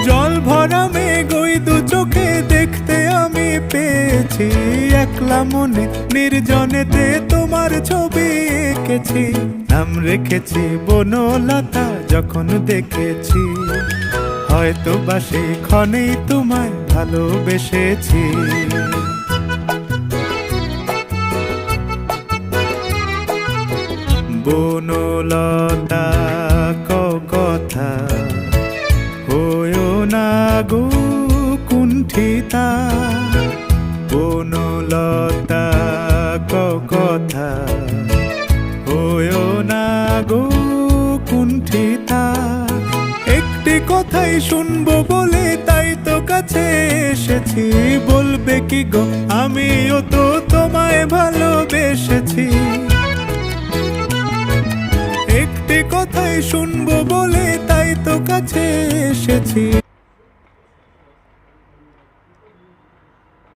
জল ভরা মেঘ ওই দু চোখে দেখতে আমি পেয়েছি, একলা মনে নির্জনেতে তোমার ছবি এঁকেছি। নাম রেখেছি বনলতা যখন দেখেছি, হয়তো বা সেই ক্ষণেই তোমায় ভালোবেসেছি। বনলতা কথা হয়ো না গো কুণ্ঠিতা, বনলতা কথা হয়ো না গো কুণ্ঠিতা। একটি কথাই শুনবো বলে তাই তো কাছে এসেছি, বলবে কি গো আমিও তো তোমায় ভালোবেসেছি। একটি কথাই শুনবো বলে তাই তো কাছে এসেছি,